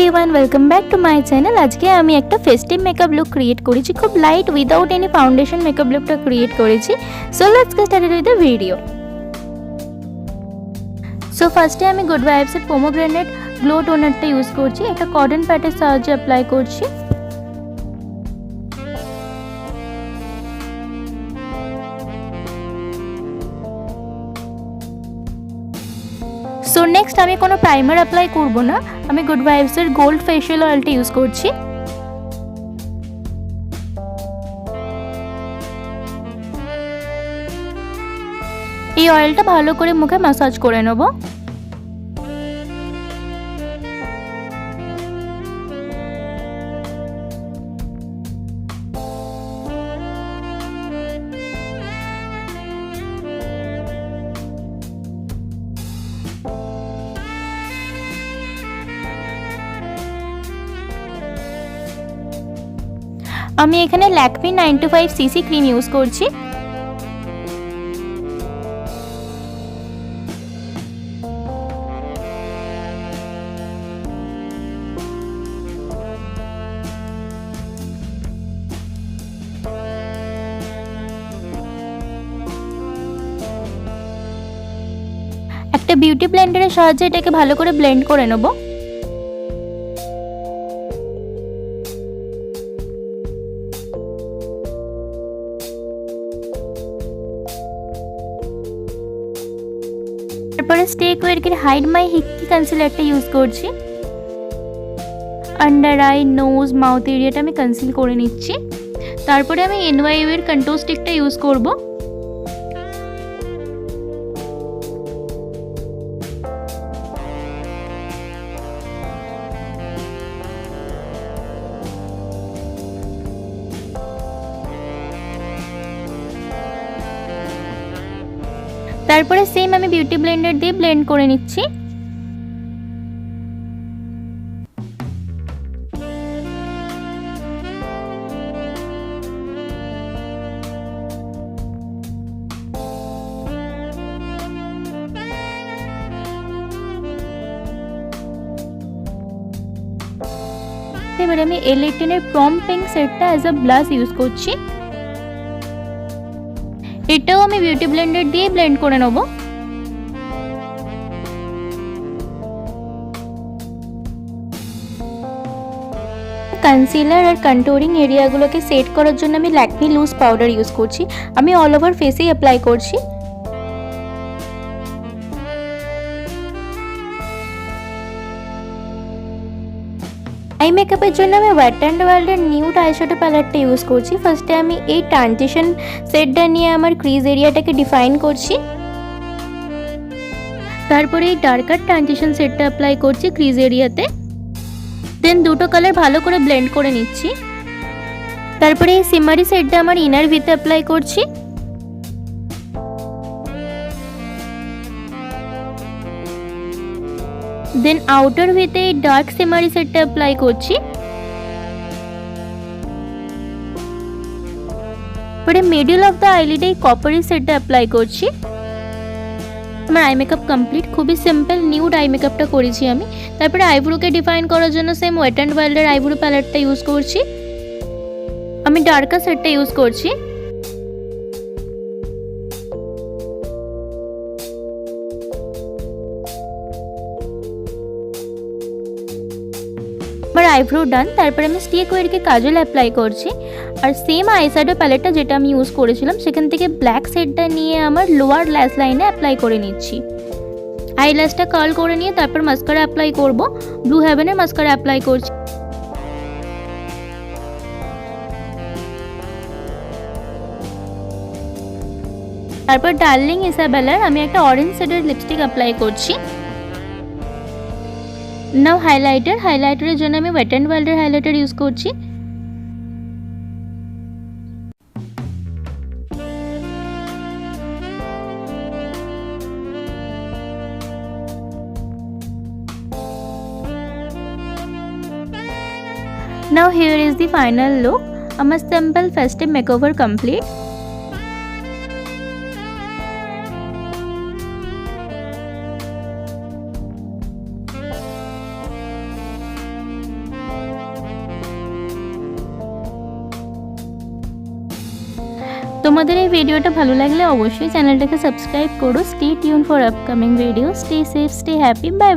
Everyone welcome back to my channel. आज के आमी एक फेस्टिव मेकअप लुक क्रिएट करेছি खूब light without any foundation makeup लुकटा क्रिएट करेছি। So let's get started with the video. So फार्स्टे आमी गुड वाइब्स এর পোমোগ্রেনেট গ্লো টোনারটা ইউজ করছি। এটা কটন প্যাডের সাহায্যে অ্যাপ্লাই করছি। सो नेक्स्ट आमी कोनो प्राइमार अप्लाई करब ना, आमी गुड वाइब्स एर गोल्ड फेशियल ऑयलटा यूज करছি। এই অয়েলটা ভালো করে মুখে ম্যাসাজ করে নেব। আমি এখানে ল্যাকমি 95 সিসি ক্রিম ইউজ করছি। একটা বিউটি ব্লেন্ডারের সাহায্যে এটাকে ভালো করে ব্লেন্ড করে নেব। তারপরে স্টে কোয়ার্কির হাইড মাই হিক্কি কনসিলারটা ইউজ করছি। আন্ডার আই, নোজ, মাউথ এরিয়াটা আমি কনসিল করে নিচ্ছি। তারপরে আমি এনওয়াইউ এর কন্ট্রোল স্টিকটা ইউজ করব। তারপরে সেম আমি বিউটি ব্লেন্ডার দিয়ে ব্লেন্ড করে নিচ্ছি। এবারে আমি Elle এর প্রম পিঙ্ক সেটটা অ্যাজ আ ব্লাশ ইউজ করছি। এটাও আমি বিউটি ব্লেন্ডার দিয়ে ব্লেন্ড করে নেব। কনসিলার আর কন্ট্যুরিং এরিয়াগুলোকে সেট করার জন্য আমি ল্যাকমি লুজ পাউডার ইউজ করছি। আমি অল ওভার ফেসেই অ্যাপ্লাই করছি। আই মেকআপের জন্য আমি ওয়েট অ্যান্ড ওয়াইল্ডের নিউড আইশ্যাডো প্যালেটটা ইউজ করছি। ফার্স্টে আমি এই ট্রানজিশন সেটটা নিয়ে আমার ক্রিজ এরিয়াটাকে ডিফাইন করছি। তারপরে এই ডার্কার ট্রানজিশন সেটটা অ্যাপ্লাই করছি ক্রিজ এরিয়াতে। দেন দুটো কালার ভালো করে ব্লেন্ড করে নিচ্ছি। তারপরে এই সিমারি সেটটা আমার ইনার ভিতে অ্যাপ্লাই করছি। দেন আউটার ভিতে এই ডার্ক সিমারি সেটটা অ্যাপ্লাই করছি। পরে মিডল অফ দ্য আইলিডে এই কপারি সেটটা অ্যাপ্লাই করছি। আমার আই মেকআপ কমপ্লিট। খুবই সিম্পল নিউড আই মেকআপটা করেছি আমি। তারপরে আইব্রোকে ডিফাইন করার জন্য সেম ওয়েট অ্যান্ড ওয়াইল্ডের আইব্রো প্যালেটটা ইউজ করছি। আমি ডার্কার সেটটা ইউজ করছি। আমার আইব্রো ডান। তারপরে আমি স্টে কোয়ার্কি কাজল অ্যাপ্লাই করছি। আর সেম আইশ্যাডো প্যালেটটা যেটা আমি ইউজ করেছিলাম সেখান থেকে ব্ল্যাক শেডটা নিয়ে আমার লোয়ার ল্যাশ লাইনে অ্যাপ্লাই করে নিচ্ছি। আইল্যাশটা কার্ল করে নিয়ে তারপর মাস্কারা অ্যাপ্লাই করব। ব্লু হেভেনের মাস্কারা অ্যাপ্লাই করছি। তারপর ডার্লিং ইসাবেলার আমি একটা অরেঞ্জ শেডের লিপস্টিক অ্যাপ্লাই করছি। নাও হাইলাইটারের জন্য আমি ওয়েট অ্যান্ড ওয়াইল্ডের হাইলাইটার ইউজ করছি। Now here is the final look. আমার simple festive makeover complete. তোমাদের এই ভিডিওটা ভালো লাগলে অবশ্যই চ্যানেলটাকে সাবস্ক্রাইব করো। Stay tune for upcoming video. Stay safe, stay happy, by.